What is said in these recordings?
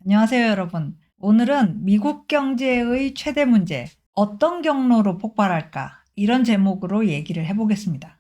안녕하세요, 여러분. 오늘은 미국 경제의 최대 문제, 어떤 경로로 폭발할까? 이런 제목으로 얘기를 해보겠습니다.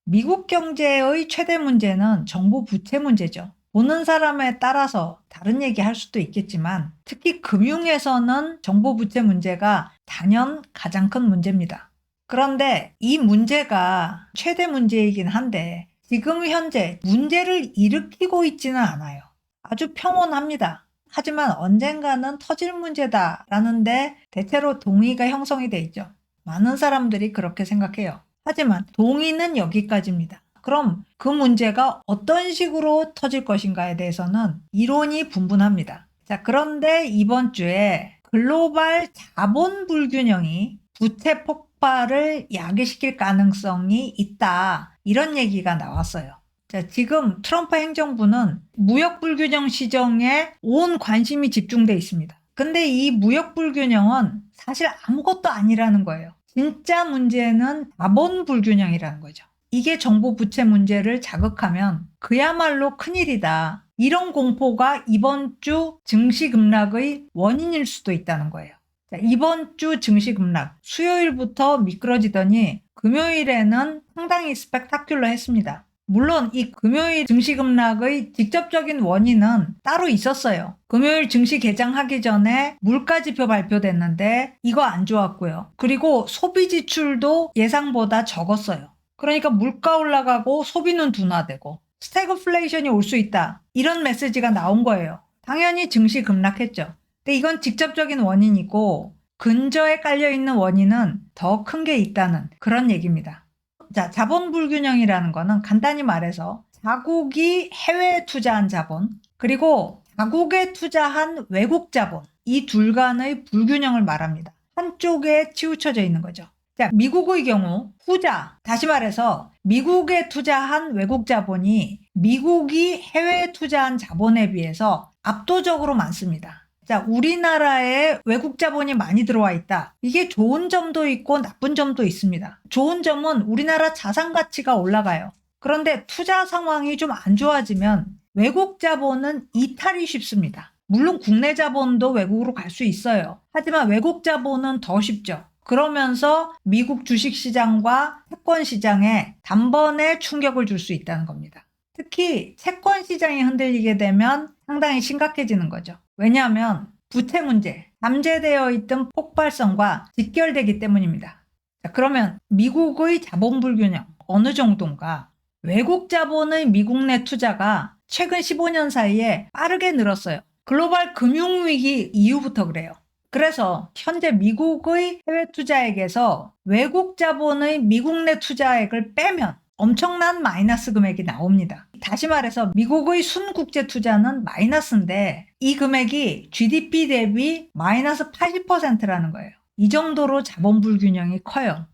미국 경제의 최대 문제는 정부 부채 문제죠. 보는 사람에 따라서 다른 얘기 할 수도 있겠지만, 특히 금융에서는 정부 부채 문제가 단연 가장 큰 문제입니다. 그런데 이 문제가 최대 문제이긴 한데, 지금 현재 문제를 일으키고 있지는 않아요. 아주 평온합니다. 하지만 언젠가는 터질 문제다라는데 대체로 동의가 형성이 돼 있죠. 많은 사람들이 그렇게 생각해요. 하지만 동의는 여기까지입니다. 그럼 그 문제가 어떤 식으로 터질 것인가에 대해서는 이론이 분분합니다. 자, 그런데 이번 주에 글로벌 자본 불균형이 부채 폭발을 야기시킬 가능성이 있다. 이런 얘기가 나왔어요. 자, 지금 트럼프 행정부는 무역 불균형 시정에 온 관심이 집중돼 있습니다. 근데 이 무역 불균형은 사실 아무것도 아니라는 거예요. 진짜 문제는 자본 불균형이라는 거죠. 이게 정부 부채 문제를 자극하면 그야말로 큰일이다. 이런 공포가 이번 주 증시 급락의 원인일 수도 있다는 거예요. 자, 이번 주 증시 급락, 수요일부터 미끄러지더니 금요일에는 상당히 스펙타큘러했습니다. 물론 이 금요일 증시 급락의 직접적인 원인은 따로 있었어요. 금요일 증시 개장하기 전에 물가지표 발표됐는데 이거 안 좋았고요. 그리고 소비 지출도 예상보다 적었어요. 그러니까 물가 올라가고 소비는 둔화되고 스태그플레이션이 올 수 있다. 이런 메시지가 나온 거예요. 당연히 증시 급락했죠. 근데 이건 직접적인 원인이고 근저에 깔려있는 원인은 더 큰 게 있다는 그런 얘기입니다. 자, 자본 불균형이라는 거는 간단히 말해서 자국이 해외에 투자한 자본, 그리고 자국에 투자한 외국 자본, 이 둘 간의 불균형을 말합니다. 한쪽에 치우쳐져 있는 거죠. 자, 미국의 경우 후자, 다시 말해서 미국에 투자한 외국 자본이 미국이 해외에 투자한 자본에 비해서 압도적으로 많습니다. 자, 우리나라에 외국 자본이 많이 들어와 있다. 이게 좋은 점도 있고 나쁜 점도 있습니다. 좋은 점은 우리나라 자산 가치가 올라가요. 그런데 투자 상황이 좀 안 좋아지면 외국 자본은 이탈이 쉽습니다. 물론 국내 자본도 외국으로 갈 수 있어요. 하지만 외국 자본은 더 쉽죠. 그러면서 미국 주식시장과 채권시장에 단번에 충격을 줄 수 있다는 겁니다. 특히 채권시장이 흔들리게 되면 상당히 심각해지는 거죠. 왜냐하면 부채 문제, 잠재되어 있던 폭발성과 직결되기 때문입니다. 자, 그러면 미국의 자본 불균형 어느 정도인가? 외국 자본의 미국 내 투자가 최근 15년 사이에 빠르게 늘었어요. 글로벌 금융위기 이후부터 그래요. 그래서 현재 미국의 해외 투자액에서 외국 자본의 미국 내 투자액을 빼면 엄청난 마이너스 금액이 나옵니다. 다시 말해서 미국의 순국제 투자는 마이너스인데 이 금액이 GDP 대비 마이너스 80%라는 거예요. 이 정도로 자본 불균형이 커요.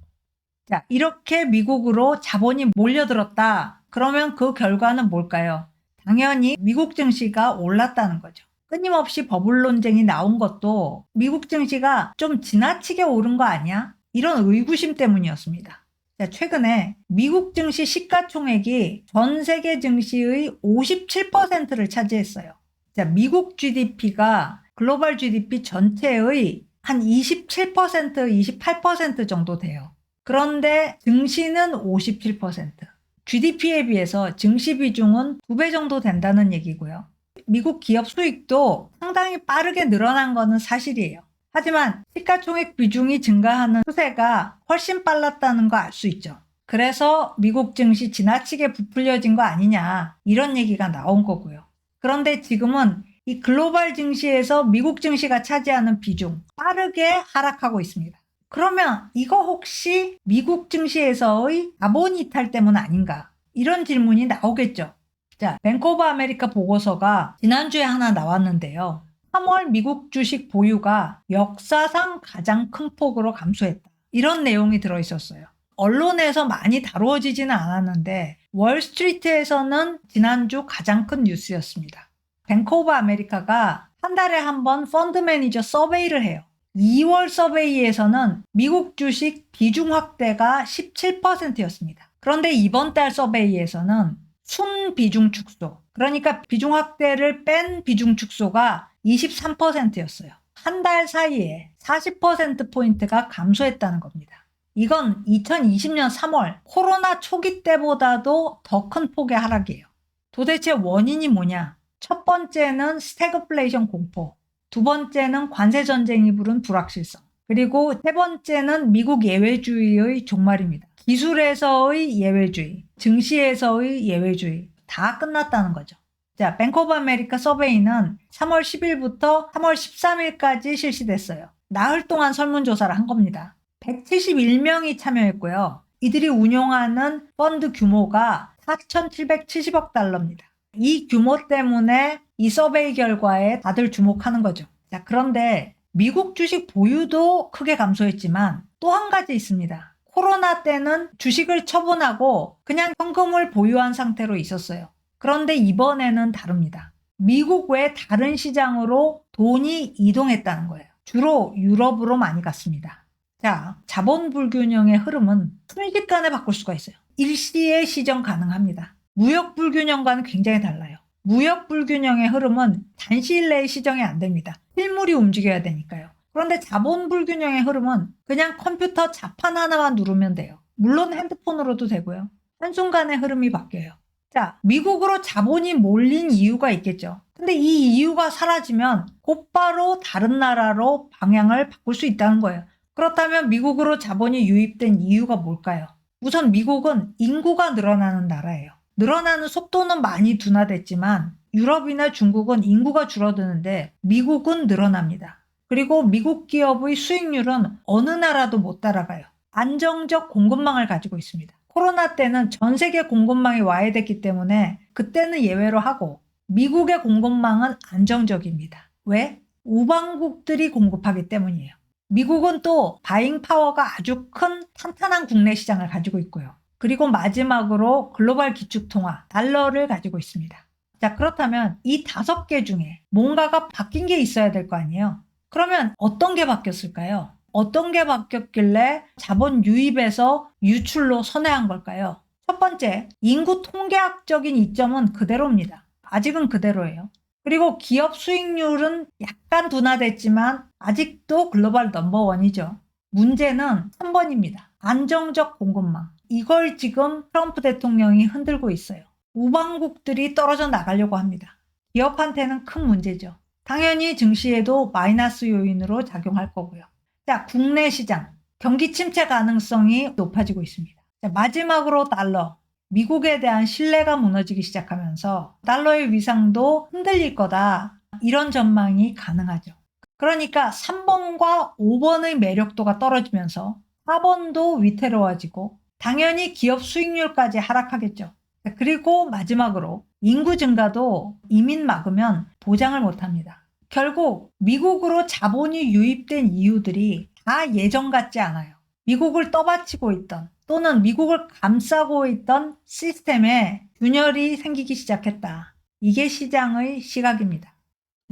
자, 이렇게 미국으로 자본이 몰려들었다. 그러면 그 결과는 뭘까요? 당연히 미국 증시가 올랐다는 거죠. 끊임없이 버블 논쟁이 나온 것도 미국 증시가 좀 지나치게 오른 거 아니야? 이런 의구심 때문이었습니다. 자, 최근에 미국 증시 시가총액이 전 세계 증시의 57%를 차지했어요. 자, 미국 GDP가 글로벌 GDP 전체의 한 27%, 28% 정도 돼요. 그런데 증시는 57%. GDP에 비해서 증시 비중은 2배 정도 된다는 얘기고요. 미국 기업 수익도 상당히 빠르게 늘어난 것은 사실이에요. 하지만 시가총액 비중이 증가하는 추세가 훨씬 빨랐다는 거 알 수 있죠. 그래서 미국 증시 지나치게 부풀려진 거 아니냐 이런 얘기가 나온 거고요. 그런데 지금은 이 글로벌 증시에서 미국 증시가 차지하는 비중 빠르게 하락하고 있습니다. 그러면 이거 혹시 미국 증시에서의 자본 이탈 때문 아닌가? 이런 질문이 나오겠죠. 자, 뱅크 오브 아메리카 보고서가 지난주에 하나 나왔는데요. 3월 미국 주식 보유가 역사상 가장 큰 폭으로 감소했다. 이런 내용이 들어있었어요. 언론에서 많이 다루어지지는 않았는데 월스트리트에서는 지난주 가장 큰 뉴스였습니다. 뱅크 오브 아메리카가 한 달에 한 번 펀드 매니저 서베이를 해요. 2월 서베이에서는 미국 주식 비중 확대가 17%였습니다. 그런데 이번 달 서베이에서는 순비중 축소, 그러니까 비중 확대를 뺀 비중 축소가 23%였어요. 한 달 사이에 40%포인트가 감소했다는 겁니다. 이건 2020년 3월 코로나 초기 때보다도 더 큰 폭의 하락이에요. 도대체 원인이 뭐냐? 첫 번째는 스태그플레이션 공포, 두 번째는 관세 전쟁이 부른 불확실성, 그리고 세 번째는 미국 예외주의의 종말입니다. 기술에서의 예외주의, 증시에서의 예외주의 다 끝났다는 거죠. 자, 뱅크 오브 아메리카 서베이는 3월 10일부터 3월 13일까지 실시됐어요. 나흘 동안 설문조사를 한 겁니다. 171명이 참여했고요. 이들이 운용하는 펀드 규모가 4,770억 달러입니다. 이 규모 때문에 이 서베이 결과에 다들 주목하는 거죠. 자, 그런데 미국 주식 보유도 크게 감소했지만 또 한 가지 있습니다. 코로나 때는 주식을 처분하고 그냥 현금을 보유한 상태로 있었어요. 그런데 이번에는 다릅니다. 미국 외 다른 시장으로 돈이 이동했다는 거예요. 주로 유럽으로 많이 갔습니다. 자, 자본 불균형의 흐름은 순식간에 바꿀 수가 있어요. 일시에 시정 가능합니다. 무역 불균형과는 굉장히 달라요. 무역 불균형의 흐름은 단시일 내에 시정이 안 됩니다. 실물이 움직여야 되니까요. 그런데 자본 불균형의 흐름은 그냥 컴퓨터 자판 하나만 누르면 돼요. 물론 핸드폰으로도 되고요. 한순간에 흐름이 바뀌어요. 자, 미국으로 자본이 몰린 이유가 있겠죠. 근데 이 이유가 사라지면 곧바로 다른 나라로 방향을 바꿀 수 있다는 거예요. 그렇다면 미국으로 자본이 유입된 이유가 뭘까요? 우선 미국은 인구가 늘어나는 나라예요. 늘어나는 속도는 많이 둔화됐지만 유럽이나 중국은 인구가 줄어드는데 미국은 늘어납니다. 그리고 미국 기업의 수익률은 어느 나라도 못 따라가요. 안정적 공급망을 가지고 있습니다. 코로나 때는 전 세계 공급망이 와해됐기 때문에 그때는 예외로 하고 미국의 공급망은 안정적입니다. 왜? 우방국들이 공급하기 때문이에요. 미국은 또 바잉 파워가 아주 큰 탄탄한 국내 시장을 가지고 있고요. 그리고 마지막으로 글로벌 기축통화, 달러를 가지고 있습니다. 자, 그렇다면 이 5개 중에 뭔가가 바뀐 게 있어야 될 거 아니에요? 그러면 어떤 게 바뀌었을까요? 어떤 게 바뀌었길래 자본 유입에서 유출로 선회한 걸까요? 첫 번째, 인구 통계학적인 이점은 그대로입니다. 아직은 그대로예요. 그리고 기업 수익률은 약간 둔화됐지만 아직도 글로벌 넘버원이죠. 문제는 3번입니다. 안정적 공급망. 이걸 지금 트럼프 대통령이 흔들고 있어요. 우방국들이 떨어져 나가려고 합니다. 기업한테는 큰 문제죠. 당연히 증시에도 마이너스 요인으로 작용할 거고요. 자, 국내 시장. 경기 침체 가능성이 높아지고 있습니다. 자, 마지막으로 달러. 미국에 대한 신뢰가 무너지기 시작하면서 달러의 위상도 흔들릴 거다. 이런 전망이 가능하죠. 그러니까 3번과 5번의 매력도가 떨어지면서 4번도 위태로워지고 당연히 기업 수익률까지 하락하겠죠. 그리고 마지막으로 인구 증가도 이민 막으면 보장을 못합니다. 결국 미국으로 자본이 유입된 이유들이 다 예전 같지 않아요. 미국을 떠받치고 있던 또는 미국을 감싸고 있던 시스템에 균열이 생기기 시작했다. 이게 시장의 시각입니다.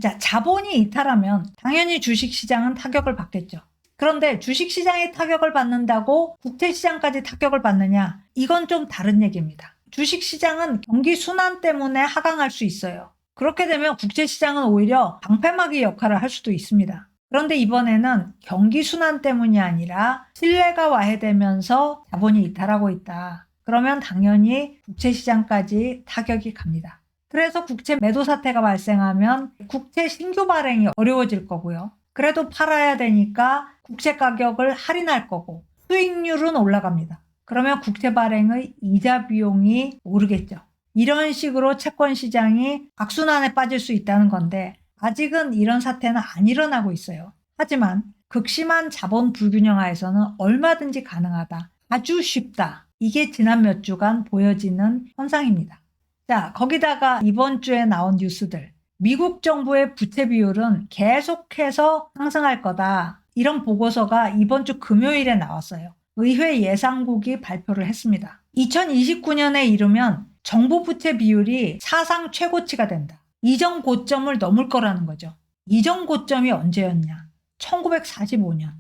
자, 자본이 이탈하면 당연히 주식시장은 타격을 받겠죠. 그런데 주식시장이 타격을 받는다고 국채시장까지 타격을 받느냐? 이건 좀 다른 얘기입니다. 주식시장은 경기 순환 때문에 하강할 수 있어요. 그렇게 되면 국채시장은 오히려 방패막이 역할을 할 수도 있습니다. 그런데 이번에는 경기 순환 때문이 아니라 신뢰가 와해되면서 자본이 이탈하고 있다. 그러면 당연히 국채시장까지 타격이 갑니다. 그래서 국채 매도 사태가 발생하면 국채 신규 발행이 어려워질 거고요. 그래도 팔아야 되니까 국채 가격을 할인할 거고 수익률은 올라갑니다. 그러면 국채 발행의 이자 비용이 오르겠죠. 이런 식으로 채권 시장이 악순환에 빠질 수 있다는 건데 아직은 이런 사태는 안 일어나고 있어요. 하지만 극심한 자본 불균형 하에서는 얼마든지 가능하다. 아주 쉽다. 이게 지난 몇 주간 보여지는 현상입니다. 자, 거기다가 이번 주에 나온 뉴스들. 미국 정부의 부채 비율은 계속해서 상승할 거다. 이런 보고서가 이번 주 금요일에 나왔어요. 의회 예상국이 발표를 했습니다. 2029년에 이르면 정부 부채 비율이 사상 최고치가 된다. 이전 고점을 넘을 거라는 거죠. 이전 고점이 언제였냐? 1945년.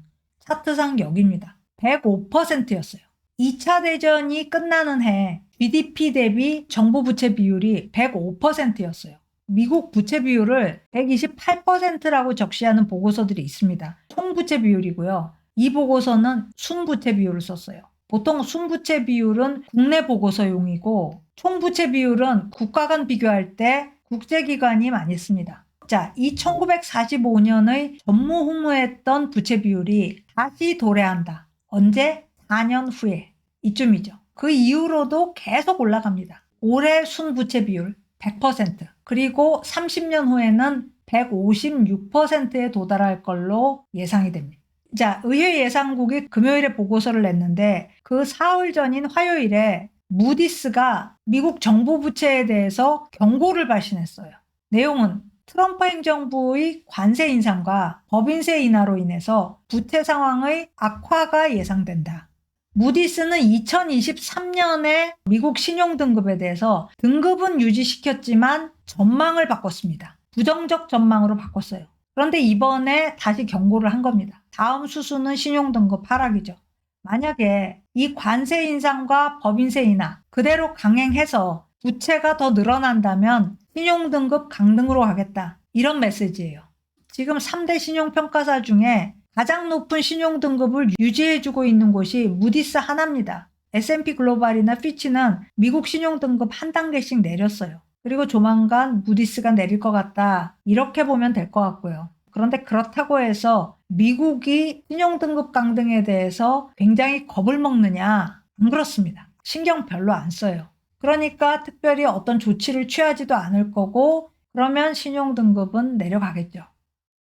차트상 여기입니다. 105%였어요. 2차 대전이 끝나는 해 GDP 대비 정부 부채 비율이 105%였어요. 미국 부채 비율을 128%라고 적시하는 보고서들이 있습니다. 총부채 비율이고요. 이 보고서는 순부채 비율을 썼어요. 보통 순부채 비율은 국내 보고서용이고 총부채 비율은 국가 간 비교할 때 국제기관이 많이 씁니다. 자, 이 1945년의 전무후무했던 부채 비율이 다시 도래한다. 언제? 4년 후에. 이쯤이죠. 그 이후로도 계속 올라갑니다. 올해 순부채 비율 100%, 그리고 30년 후에는 156%에 도달할 걸로 예상이 됩니다. 자, 의회 예상국이 금요일에 보고서를 냈는데 그 사흘 전인 화요일에 무디스가 미국 정부 부채에 대해서 경고를 발신했어요. 내용은 트럼프 행정부의 관세 인상과 법인세 인하로 인해서 부채 상황의 악화가 예상된다. 무디스는 2023년에 미국 신용등급에 대해서 등급은 유지시켰지만 전망을 바꿨습니다. 부정적 전망으로 바꿨어요. 그런데 이번에 다시 경고를 한 겁니다. 다음 수순은 신용등급 하락이죠. 만약에 이 관세 인상과 법인세 인하 그대로 강행해서 부채가 더 늘어난다면 신용등급 강등으로 가겠다. 이런 메시지예요. 지금 3대 신용평가사 중에 가장 높은 신용등급을 유지해주고 있는 곳이 무디스 하나입니다. S&P 글로벌이나 피치는 미국 신용등급 한 단계씩 내렸어요. 그리고 조만간 무디스가 내릴 것 같다. 이렇게 보면 될 것 같고요. 그런데 그렇다고 해서 미국이 신용등급 강등에 대해서 굉장히 겁을 먹느냐? 안 그렇습니다. 신경 별로 안 써요. 그러니까 특별히 어떤 조치를 취하지도 않을 거고 그러면 신용등급은 내려가겠죠.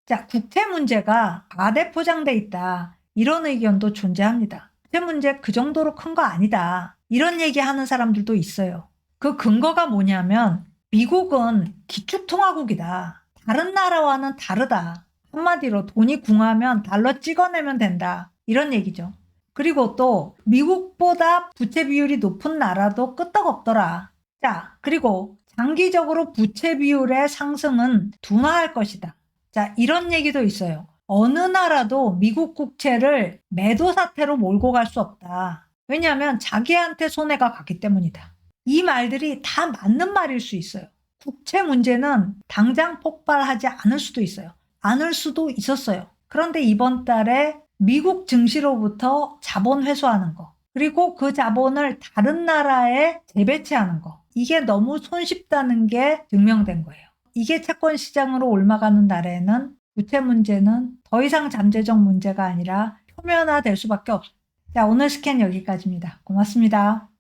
자, 국채 문제가 과대 포장돼 있다. 이런 의견도 존재합니다. 국채 문제 그 정도로 큰 거 아니다. 이런 얘기하는 사람들도 있어요. 그 근거가 뭐냐면 미국은 기축통화국이다. 다른 나라와는 다르다. 한마디로 돈이 궁하면 달러 찍어내면 된다. 이런 얘기죠. 그리고 또 미국보다 부채 비율이 높은 나라도 끄떡없더라. 자, 그리고 장기적으로 부채 비율의 상승은 둔화할 것이다. 자, 이런 얘기도 있어요. 어느 나라도 미국 국채를 매도 사태로 몰고 갈 수 없다. 왜냐하면 자기한테 손해가 갔기 때문이다. 이 말들이 다 맞는 말일 수 있어요. 국채 문제는 당장 폭발하지 않을 수도 있어요. 않을 수도 있었어요. 그런데 이번 달에 미국 증시로부터 자본 회수하는 거, 그리고 그 자본을 다른 나라에 재배치하는 거, 이게 너무 손쉽다는 게 증명된 거예요. 이게 채권 시장으로 옮아가는 날에는 부채 문제는 더 이상 잠재적 문제가 아니라 표면화될 수밖에 없어요. 자, 오늘 스캔 여기까지입니다. 고맙습니다.